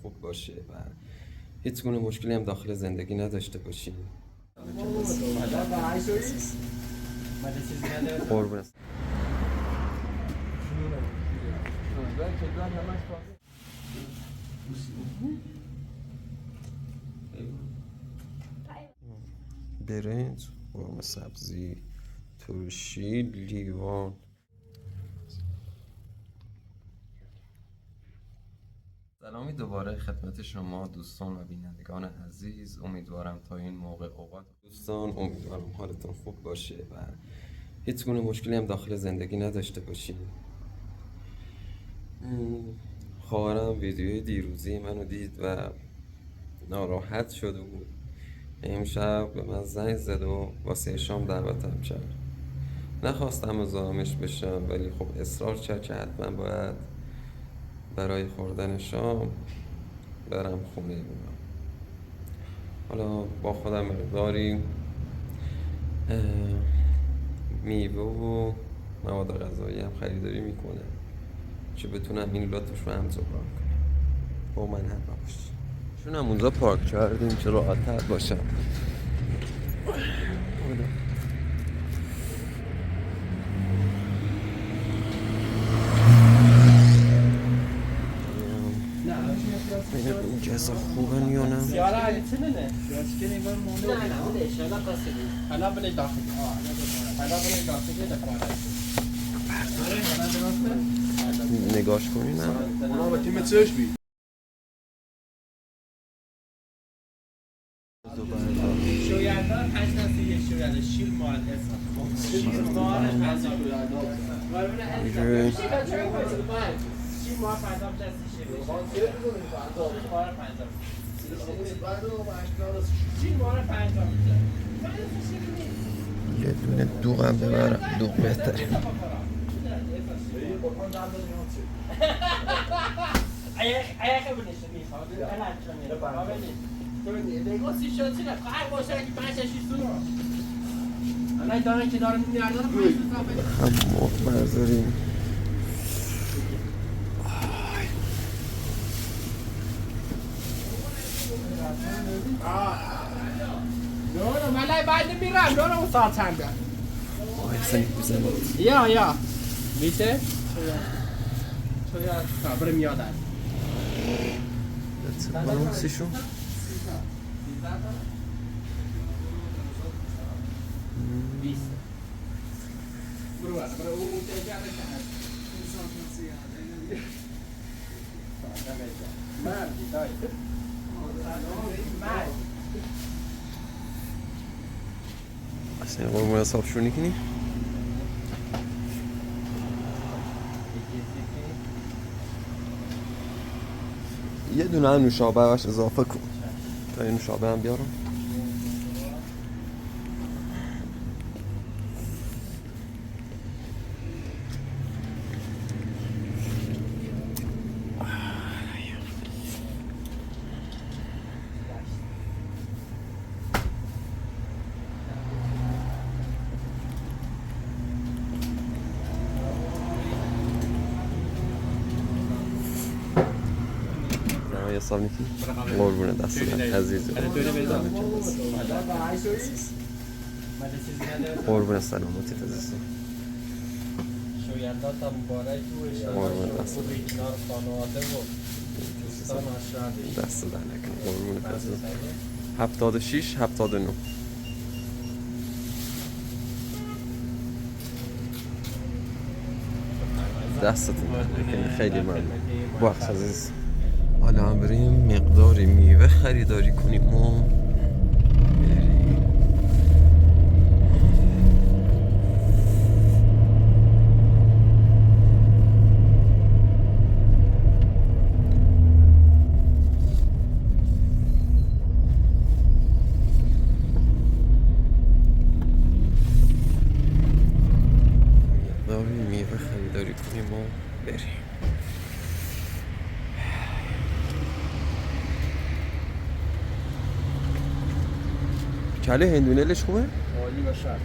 خوب باشه و هیچ گونه مشکلی هم داخل زندگی نداشته باشیم. قربون است. برنج، قرمه سبزی، ترشی، لیوان. سلامی دوباره خدمت شما دوستان و بینندگان عزیز. امیدوارم تا این موقع اوقات دوستان امیدوارم حالتون خوب باشه و هیچ گونه مشکلی هم داخل زندگی نداشته باشیم. خواهرم ویدیوی دیروزی منو دید و ناراحت شده بود. امشب به من زنگ زد و واسه شام دعوتم کرد. نخواستم مزاحمش بشم ولی خب اصرار کرد که حتما باید برای خوردن شام برم خونه اونا. حالا با خودم مقداری میوه و مواد غذایی هم خریداری میکنه که بتونم این لطفش رو هم جبران کنم. با من همراه باشی. چون هم اونجا پارک کردیم که راحت تر باشم. ببینم این جزا خوبن یا نه. نگاش کنی نه؟ شویندار 5 دسته یک شوینده شیر مال حساب شیر مال 50 شیر مال 50 دسته شیر شیر مال 50 یه دونه دوغم ببرم. دوغ بهتره. ایاخه بنشه میخواد نگاسی شد چی نه خواهر باشه اگه 5 6 سو الان دارن که دارن میاردن هم برداریم. نه ملای بعد میرم نه اون ساعت چند بیاد احسن بزنم. یا میشه چرا برم میادن بالانسشون اصلا قرمون حساب شونی کنی؟ یه دونه هم نوشابه باش اضافه کن تا این نوشابه هم بیارم. حساب نیکی؟ قربونه دست عزیزی. قربونه سلامتی عزیزی. شویندات مبارک قربونه دست کنار خانواده و دوستان اشرار دست در نکنه. قربونه عزیزی. 76 79 دستتون در نکنه. خیلی ممنون. وقت عزیز. حالا هم بریم مقداری میوه خریداری کنیم و بریم. مقداری میوه خریداری کنیم و بریم. کله هندونلش خوبه؟ عالی و شرط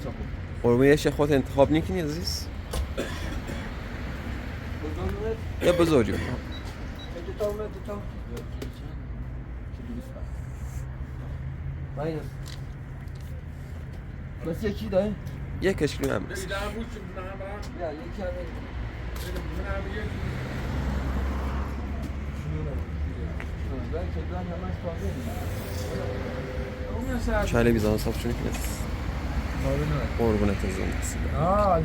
خوب قربون یه خود انتخاب نکنی عزیز؟ یا بذاریم تا اومد تا باید بس یکی داره یکش کیلو هم رسید. یا یکی هم چاله بیزان صاحب چون نیست. قربونت زنده.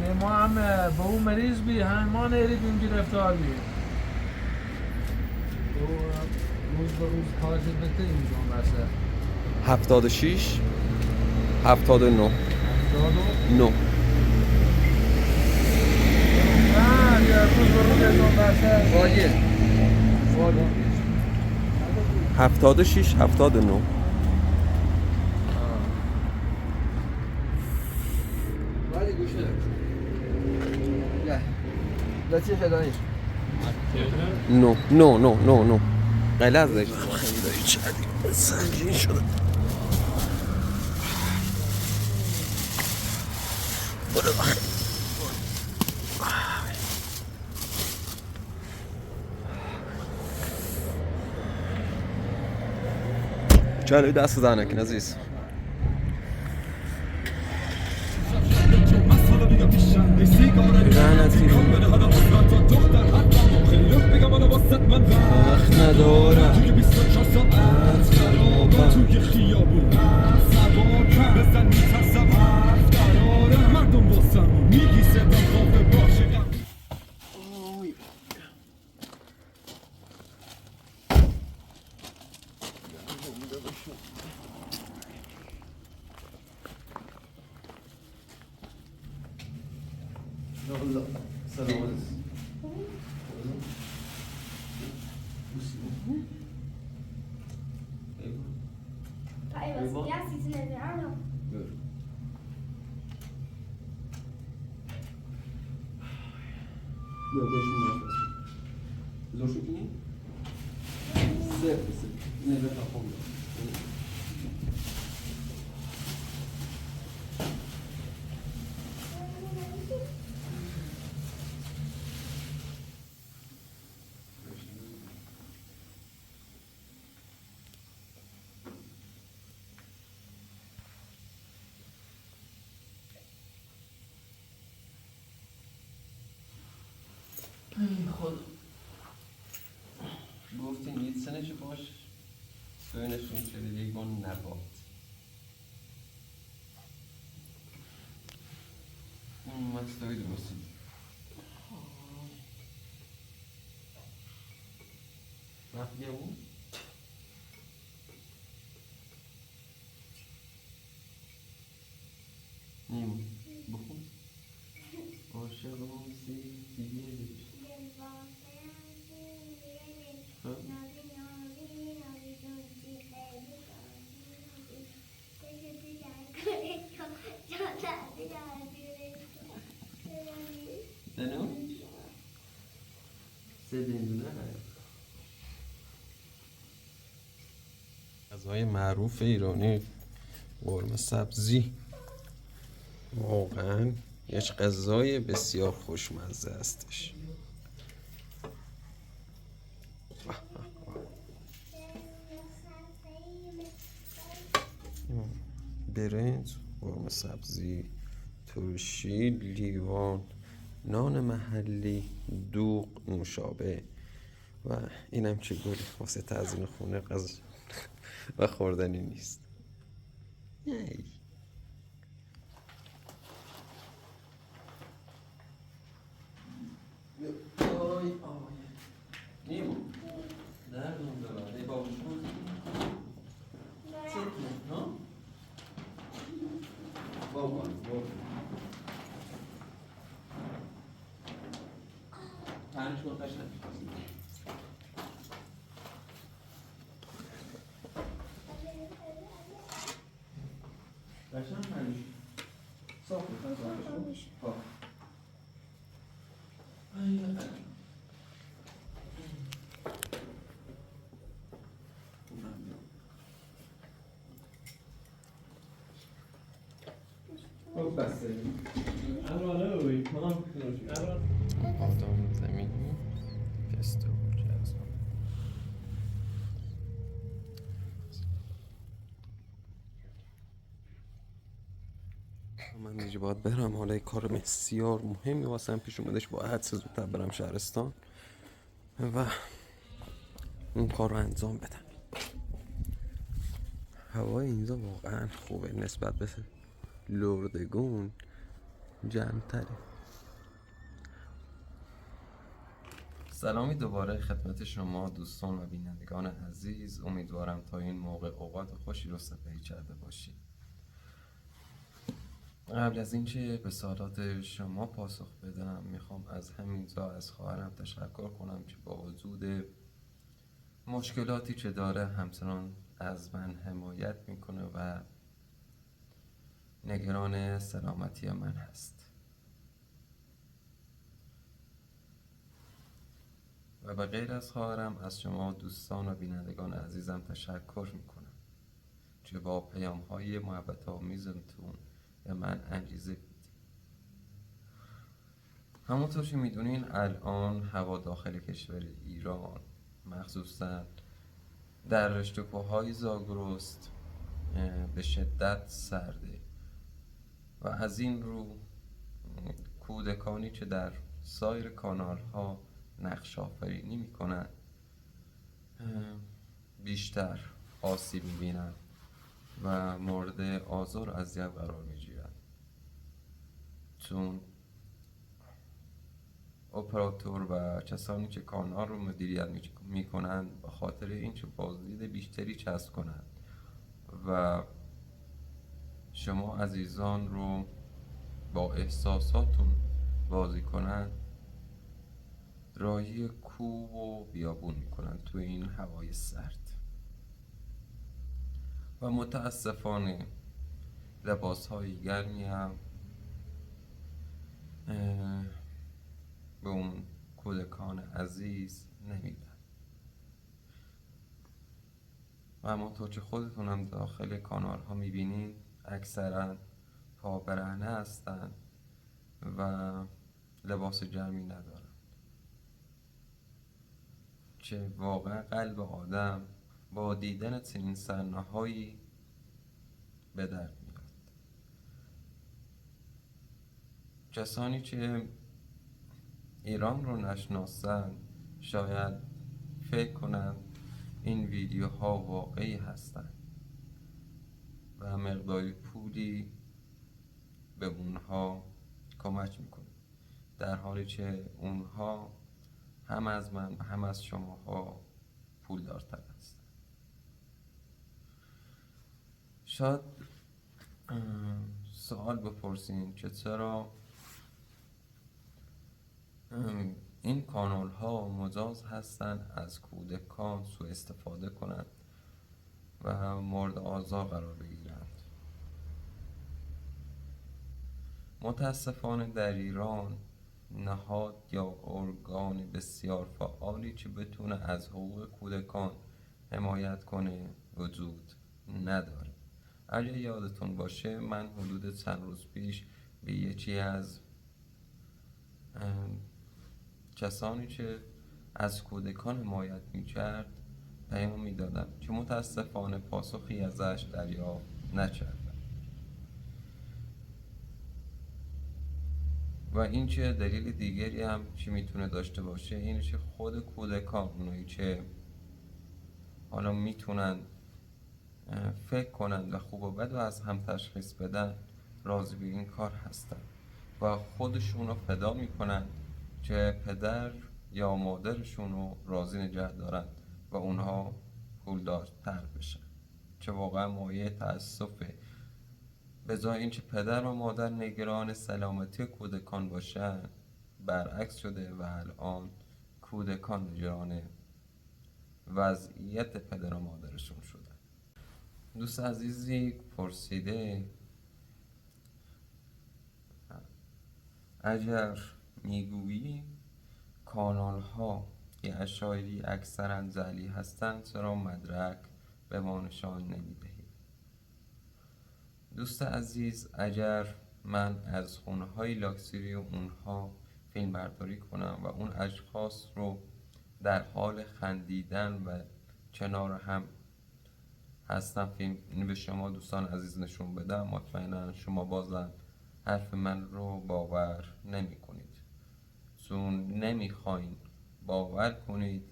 یه ما هم با اون مریض بی ما نیریدیم گرفتار بی روز به روز تاجر بده اینجا بسه 76 79 9 یه روز به روز اینجا بسه واجه 76 79 ولی گوش بده لطیه فدایش نو نو نو نو نو غلط داشت خیلی داری چردی سنگین شده برو بخیر چالوی دست زنکن عزیز وقت ندارم توی خیابون بزن میترسم حرف قرارم مردم باسم میگی صدا خوابه باشه سلام علیکم Ja, sie sind in der Arme. خود گفتین یه سنش باش سوینشون شده یکون نبات مستوی درستی وقتی اون نیم بخون عاشقم سیدیه دنو؟ سه دندونه غذای معروف ایرانی قرمه سبزی واقعا یک غذای بسیار خوشمزه هستش برنج، قرمه سبزی، ترشی، لیوان، نان محلی، دوغ، نوشابه و اینم که گلی واسه تزیین خونه و خوردنی نیست. یی. آی نیمو دردم دارم ای بابوش بود چطور ها؟ بابا پنج کن قشنگ قشنگ پنج صاف کن آدم زمینی پستو جزم من دیگه باید برم، حالا یه کار بسیار مهمی واسم پیش اومدش، باید زودتر برم شهرستان و اون کار رو انجام بدم. هوای اینجا واقعا خوبه، نسبت به لردگون جمع‌تره. سلامی دوباره خدمت شما دوستان و بینندگان عزیز. امیدوارم تا این موقع اوقات خوشی رو سپری کرده باشید. قبل از اینکه به سوالات شما پاسخ بدم، میخوام از همینجا از خواهرم تشکر کنم که با وجود مشکلاتی که داره همچنان از من حمایت میکنه و نگران سلامتی من هست. و به غیر از خواهرم از شما دوستان و بینندگان عزیزم تشکر میکنم که با پیام های محبت آمیزتون به من انگیزه بدید. همونطور که میدونین الان هوا داخل کشور ایران مخصوصا در رشته کوههای زاگرس به شدت سرده و از این رو کودکانی که در سایر کانال ها نقش آفرینی میکنن بیشتر آسیب میبینن و مورد آزار و اذیت قرار میگیرن، چون اپراتور و کسانی که کانال رو مدیریت میکنن به خاطر اینکه بازدید بیشتری کسب کنند و شما عزیزان رو با احساساتون بازی کنن، راهی کوه و بیابون میکنن تو این هوای سرد و متاسفانه لباس های گرمی هم به اون کودکان عزیز نمیدن و همونطور که خودتونم داخل کانال ها میبینین اکثرا پا برهنه هستن و لباس گرمی ندارن که واقعا قلب آدم با دیدن چنین صحنه‌هایی به درد میاد. کسانی که ایران رو نشناسن شاید فکر کنن این ویدیوها واقعی هستن و مقداری پولی به اونها کمک میکنه، در حالی که اونها هم از من و هم از شماها پول دارتر هستن. شاید سوال بپرسین که چرا این کانال ها مجاز هستن از کودکان سوء استفاده کنند و مورد آزار قرار بگیرند. متاسفانه در ایران نهاد یا ارگان بسیار فعالی که بتونه از حقوق کودکان حمایت کنه وجود نداره. اگه یادتون باشه من حدود چند روز پیش به یکی از کسانی که از کودکان حمایت میکرد پیام میدادم که متاسفانه پاسخی ازش دریافت نکردم و این که دلیل دیگری هم که میتونه داشته باشه اینه که خود کودکان، اونایی که حالا میتونن فکر کنن و خوب و بد و از هم تشخیص بدن، راضی به این کار هستن و خودشون رو فدا میکنن که پدر یا مادرشون رو راضی نگه دارن و اونها پولدارتر بشن، که واقعا مایه تأسفه. به جای اینکه پدر و مادر نگران سلامتی کودکان باشن، برعکس شده و الان کودکان نگران وضعیت پدر و مادرشون شدن. دوست عزیزی پرسیده اگر میگویی کانال ها که اشایری اکثرا جعلی هستند چرا مدرک به ما نشان نمیدهی؟ دوست عزیز، اگر من از خونه های لاکسیری اونها فیلم برداری کنم و اون اشخاص رو در حال خندیدن و کنار هم هستم فیلم به شما دوستان عزیز نشون بدم، مطمئنا شما بازم حرف من رو باور نمی کنید، چون نمیخواین باور کنید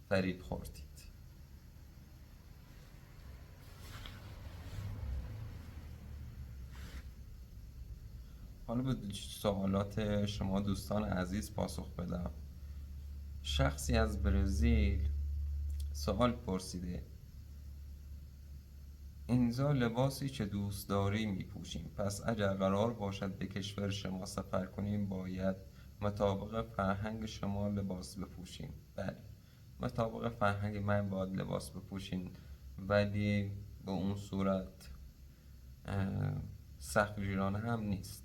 فریب خوردید. حالا به سوالات شما دوستان عزیز پاسخ بدم. شخصی از برزیل سوال پرسیده: اینجا لباسی که دوست داری می پوشیم، پس اگر قرار باشد به کشور شما سفر کنیم باید مطابق فرهنگ شما لباس بپوشیم. بله، مطابق فرهنگ من باید لباس بپوشیم، ولی به اون صورت سختگیرانه هم نیست.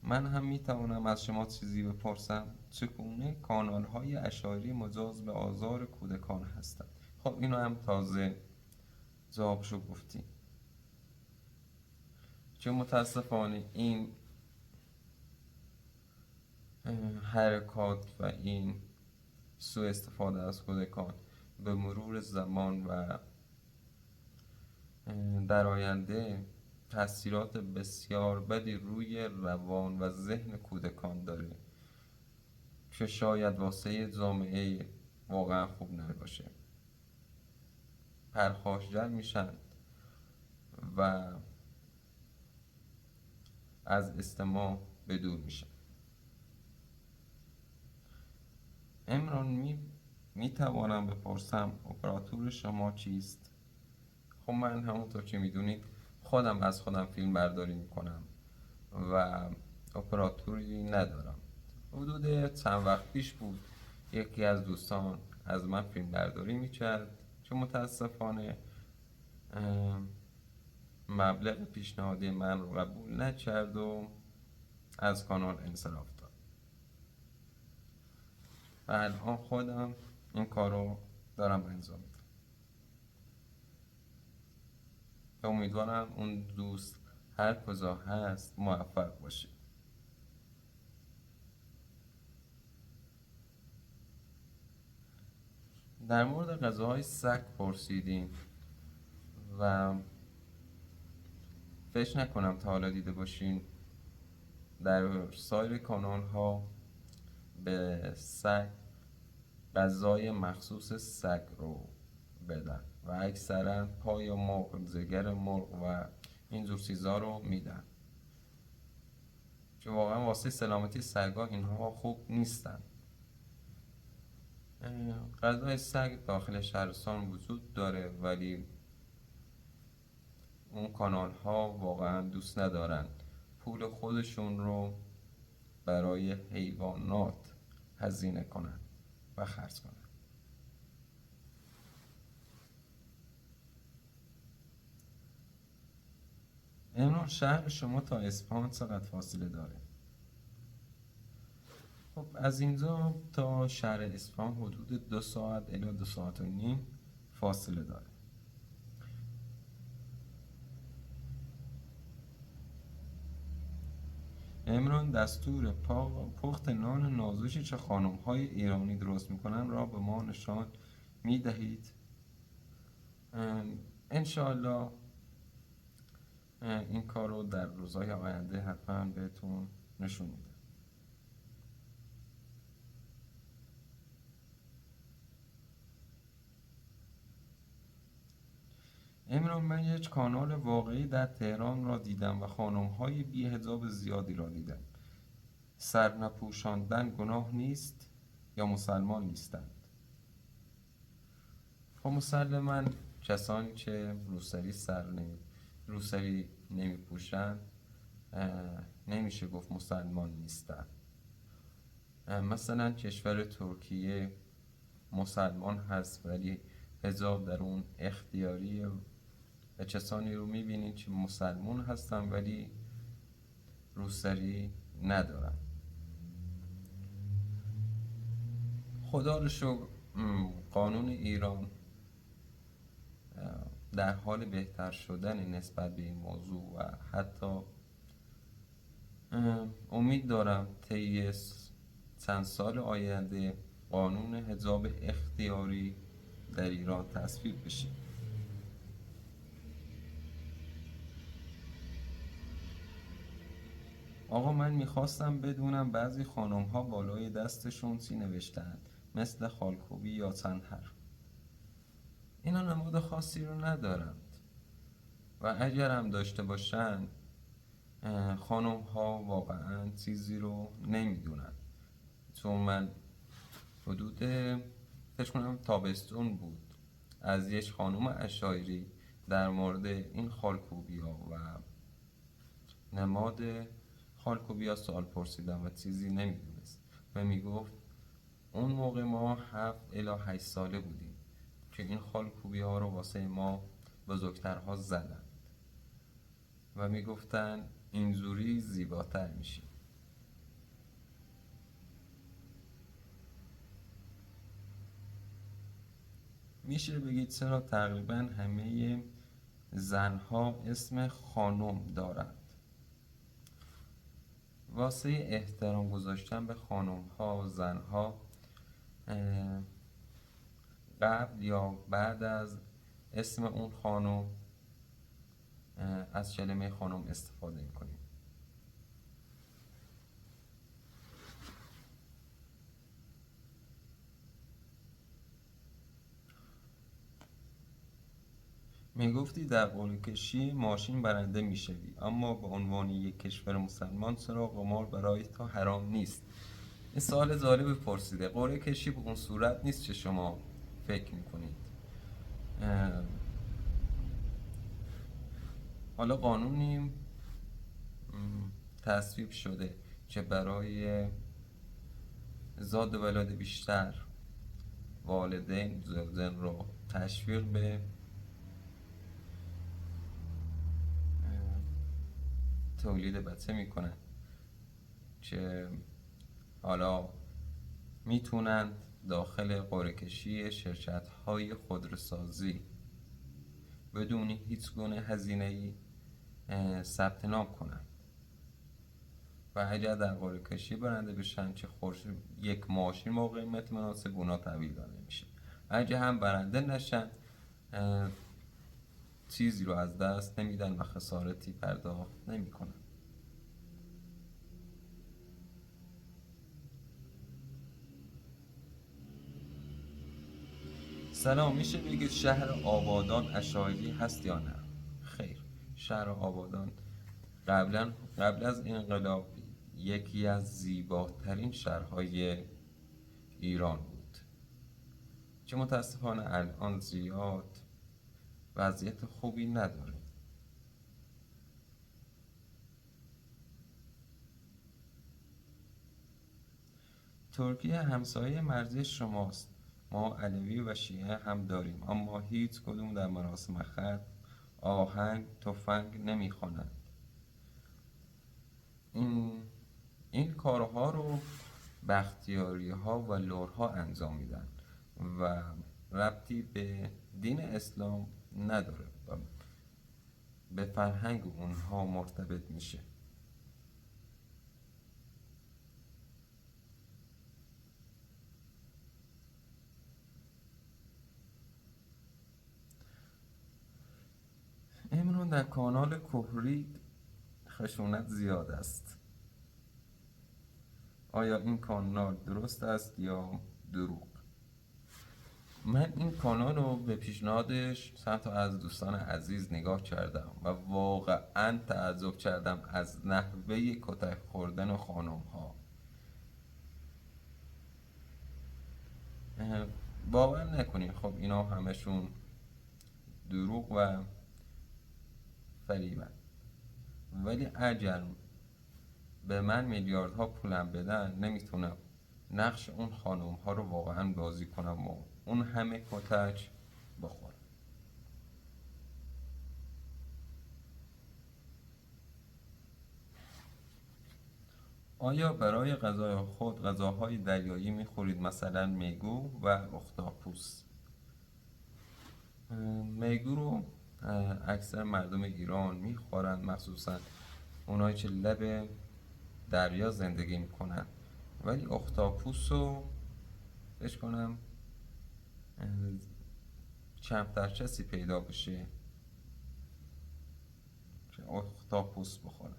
من هم می توانم از شما چیزی بپرسم؟ چگونه کانال های اشاری مجاز به آزار کودکان هستند؟ خب اینو هم تازه جوابشو گفتیم، چون متاسفانه این حرکات و این سوء استفاده از کودکان به مرور زمان و در آینده تأثیرات بسیار بدی روی روان و ذهن کودکان داره که شاید واسه جامعه واقعا خوب نباشه. پرخاشگر میشن و از استماع به دور میشن. امران می توانم بپرسم اپراتور شما چیست؟ خب من همونطور که میدونید خودم از خودم فیلم برداری میکنم و اپراتوری ندارم. حدود چند وقت پیش بود یکی از دوستان از من فیلم برداری میکرد که متاسفانه مبلغ پیشنهادی من رو قبول نکرد و از کانال انصراف داد. و الان خودم این کار رو دارم انجام میدم. امیدوارم اون دوست هر کجا هست موفق باشه. در مورد غذاهای سگ پرسیدیم و فکر نکنم تا حالا دیده باشین در سایر کانال ها به سگ غذای مخصوص سگ رو بدن و اکثرا پای مرغ، جگر مرغ و اینجور چیزا رو میدن که واقعا واسه سلامتی سگا اینها خوب نیستن. غذای سگ داخل شهرستان وجود داره ولی اون کانال ها واقعا دوست ندارن پول خودشون رو برای حیوانات هزینه کنن و خرج کنن. امروز شهر شما تا اصفهان چقدر فاصله داره؟ خب از اینجا تا شهر اصفهان حدود 2 ساعت الی 2 ساعت و نیم فاصله داره. امران دستور پخت نان نازوشی که خانم های ایرانی درست میکنن را به ما نشان میدهید؟ انشاءالله این کار رو در روزهای آینده حتما بهتون نشون میدم. امران من یک کانال واقعی در تهران را دیدم و خانم‌های بی حجاب زیادی را دیدم. سر نپوشاندن گناه نیست یا مسلمان نیستند؟ خب مسلماً کسانی که روسری نمی پوشند نمیشه گفت مسلمان نیستند. مثلا کشور ترکیه مسلمان هست ولی حجاب در اون اختیاریه و کسانی رو میبینید که مسلمان هستن ولی روسری ندارن. خدا رو شکر قانون ایران در حال بهتر شدن نسبت به این موضوع و حتی امید دارم طی چند سال آینده قانون حجاب اختیاری در ایران تصویب بشه. آقا من میخواستم بدونم بعضی خانم ها بالای دستشون چی نوشتن، مثل خالکوبی یا تنهر. اینا نماد خاصی رو ندارند و اگر هم داشته باشن خانم ها واقعا چیزی رو نمیدونن. چون من حدود فکر کنم تابستون بود از یک خانم عشایری در مورد این خالکوبیا و نماد خالکوبیا سوال پرسیدم و چیزی نمیدونست و میگفت اون موقع ما 7 الی 8 ساله بودیم که این خالکوبیا ها رو واسه ما بزرگترها زدن و میگفتن اینجوری زیباتر میشیم. میشه بگید چرا تقریبا همه زنها اسم خانم دارند؟ واسه احترام گذاشتن به خانم ها، زنها قبل یا بعد از اسم اون خانم از کلمه خانم استفاده میکنیم. میگفتی در قرعه کشی ماشین برنده میشوی، اما به عنوان یک کشور مسلمان چرا قمار برای تو حرام نیست؟ این سوال جالب پرسیده. قرعه کشی به اون صورت نیست که شما فکر میکنید. حالا قانونی تصویب شده که برای زاد و ولاد بیشتر والدین زن رو تشویق به تولید بچه میکنن که حالا میتونن داخل قرعه کشی شرکت های خودروسازی بدون هیچ گونه هزینه‌ای ثبت نام کنن و اگر در قرعه کشی برنده بشن که یک ماشین با قیمت مناسب اونا تحویل داده میشه. اگر هم برنده نشن چیزی رو از دست نمیدن و خسارتی پرداخت نمیکنن. سلام، میشه بگید شهر آبادان عشایری هست یا نه؟ خیر، شهر آبادان قبل از انقلاب یکی از زیباترین شهرهای ایران بود که متاسفانه الان زیاد وضعیت خوبی نداره. ترکیه همسایه مرزی شماست. ما علوی و شیعه هم داریم، اما هیچ کدوم در مراسم ختم آهنگ تفنگ نمیخوانند. این کارها رو بختیاری ها و لرها انجام میدن و ربطی به دین اسلام نداره و به فرهنگ اونها مرتبط میشه. امرون در کانال کهرید خشونت زیاد است. آیا این کانال درست است یا دروغ؟ من این کانال رو به پیشنهادش چند تا از دوستان عزیز نگاه کردم و واقعا تعجب کردم از نحوه کتک خوردن خانم ها. باور نکنین خب اینا همشون دروغ و فریبن، ولی اگر به من میلیاردها پولم بدن نمیتونم نقش اون خانم ها رو واقعا بازی کنم و اون همه کتک بخورم. آیا برای غذای خود غذاهای دریایی میخورید، مثلا میگو و اختاپوس؟ میگو رو اکثر مردم ایران میخورن، مخصوصا اونایی که لب دریا زندگی میکنن، ولی اختاپوس رو فکر کنم کمتر کسی پیدا بشه که اختاپوس بخوره.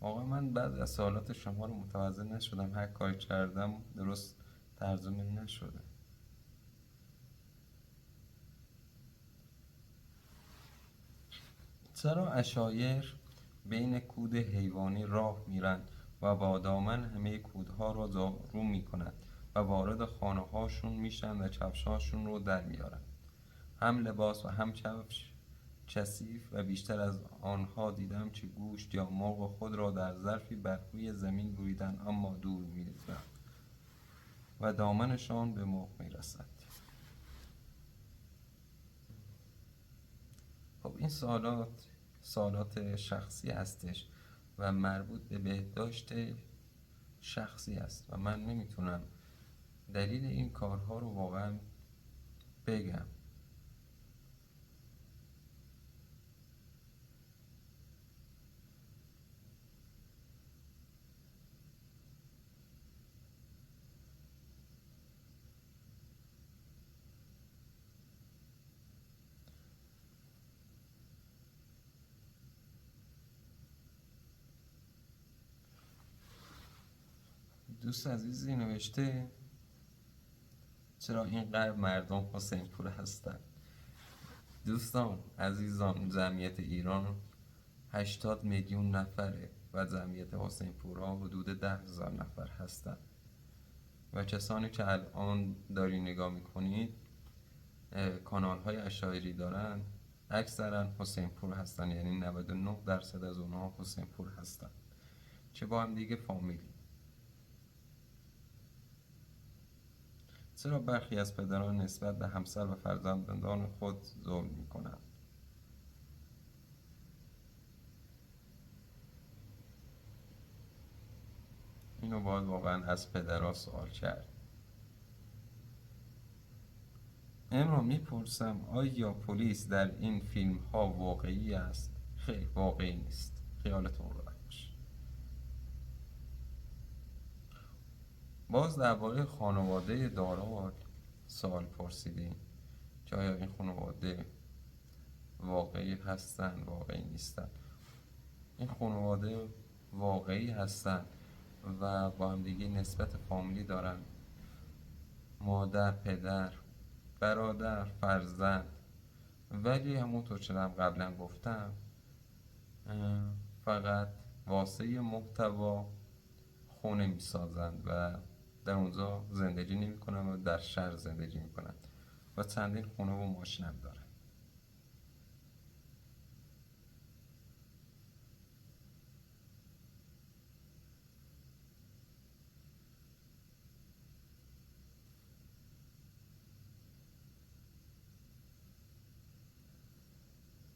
واقعا من بعد از سوالات شما رو متوجه نشدم، هر کاری کردم درست ترجمه نشده. چرا عشایر بین کود حیوانی راه میرند و با دامن همه کودها را رو میکنند و وارد خانه هاشون میشن و کفشهاشون رو در میارن، هم لباس و هم کفش کثیف، و بیشتر از آنها دیدم که گوشت یا مرغ خود را در ظرفی بر روی زمین بریدن اما دور می‌ریزند و دامنشان به مرغ میرسد. خب این سوالات شخصی هستش و مربوط به بهداشت شخصی است و من نمیتونم دلیل این کارها رو واقعا بگم. دوست عزیزی نوشته چرا اینقدر مردم حسین پور هستن؟ دوستان عزیزان، جمعیت ایران 80 میلیون نفره و جمعیت حسین پورها حدود 10,000 نفر هستن و کسانی که الان داری نگاه میکنید کانال های عشایری دارن اکثرا حسین پور هستن، یعنی 99% از اونها حسین پور هستن که با هم دیگه فامیلی. چرا برخی از پدران نسبت به همسر و فرزندان خود ظلم میکنند؟ اینو باید واقعا از پدرها سوال کرد. امروز میپرسم آیا پلیس در این فیلم ها واقعی است؟ خیلی واقعی نیست، خیالتون راحت باشه. باز درباره خانواده دارال سوال پرسیدیم که آیا این خانواده واقعی هستن، واقعی نیستن. این خانواده واقعی هستن و با هم دیگه نسبت فامیلی دارن، مادر، پدر، برادر، فرزند، ولی همونطور که قبلا گفتم فقط واسه محتوا خونه میسازند و در اونجا زندگی نمی کنن و در شهر زندگی می کنن و چندین خونه و ماشین هم دارن.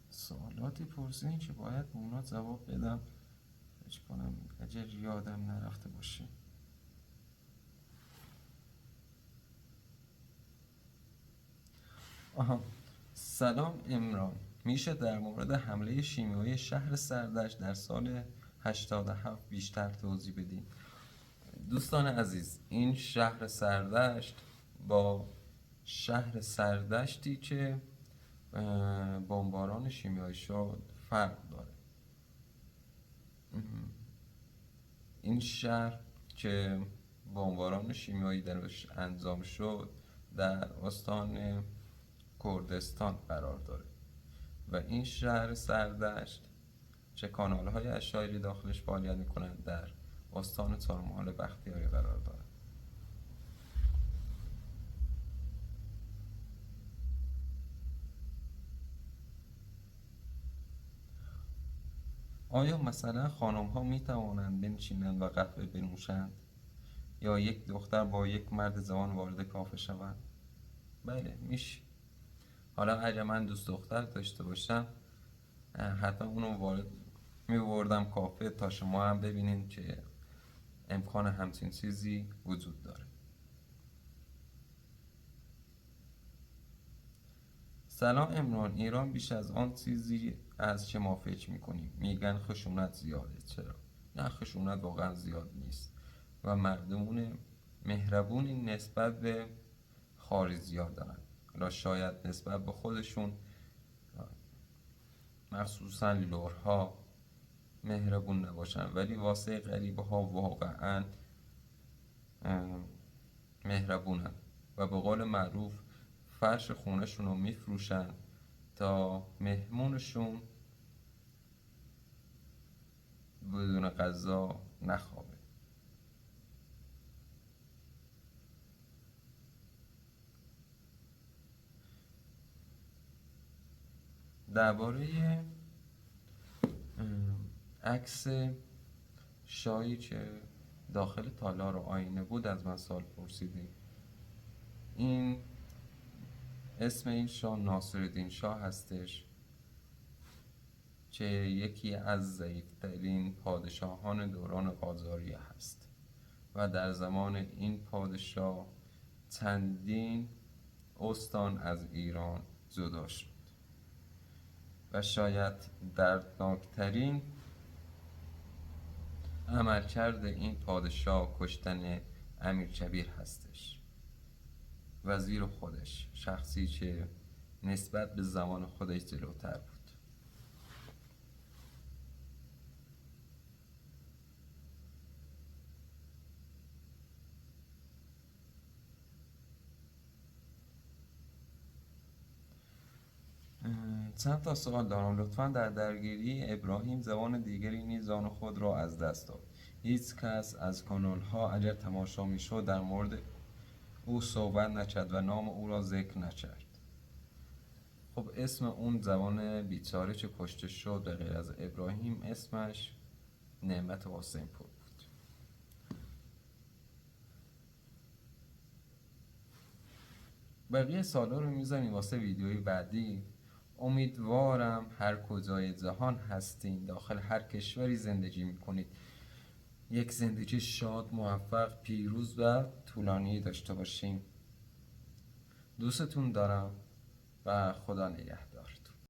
سوالاتی پرسیدین که باید به اونا جواب بدم، فکر کنم اگر یادم نرفته باشه. سلام امران، میشه در مورد حمله شیمیایی شهر سردشت در سال 87 بیشتر توضیح بدین؟ دوستان عزیز، این شهر سردشت با شهر سردشتی که بمباران شیمیایی شد فرق داره. این شهر که بمباران شیمیایی درش انجام شد در استان کردستان قرار داره و این شهر سردشت که کانال‌های عشایری داخلش فعالیت می‌کنند در استان چهارمحال بختیاری قرار داره. آیا مثلا خانم ها می توانند بنشینند و قهوه بنوشند یا یک دختر با یک مرد جوان وارد کافه شوند؟ بله میشه. حالا اگر من دوست دختر داشته باشم حتما اونو وارد می‌بردم کافه تا شما هم ببینید که امکان همچین چیزی وجود داره. سلام عمران، ایران بیش از آن چیزی از چه ما فکر میکنیم. میگن خشونت زیاده. چرا؟ نه، خشونت واقعا زیاد نیست و مردمون مهربونی نسبت به خارجی‌ها دارن. حالا شاید نسبت به خودشون مخصوصا لورها مهربون نباشن، ولی واسه غریبه ها واقعا مهربونن و به قول معروف فرش خونهشون رو میفروشن تا مهمونشون بدون غذا نخوابه. درباره عکس شاهی که داخل تالار آینه بود از من سوال پرسیدی. این اسم این شاه ناصرالدین شاه هستش که یکی از ضعیفترین پادشاهان دوران قاجاریه هست و در زمان این پادشاه چندین استان از ایران جدا شد و شاید دردناکترین عملکرد این پادشاه کشتن امیرکبیر هستش، وزیر خودش، شخصی که نسبت به زمان خودش جلوتر بود. چند تا سوال دارم. لطفا در درگیری ابراهیم زبان دیگری نیز جان خود را از دست داد. هیچ کس از کانال ها اگر تماشا می شد در مورد او صحبت نکرد و نام او را ذکر نکرد. خب اسم اون زبان بیچاره که کشته شد به غیر از ابراهیم اسمش نعمت حسین پور بود. بقیه سالا رو میذاریم واسه ویدیوی بعدی. امیدوارم هر کجای جهان هستین، داخل هر کشوری زندگی میکنید، یک زندگی شاد، موفق، پیروز و طولانی داشته باشین. دوستتون دارم و خدا نگهدار.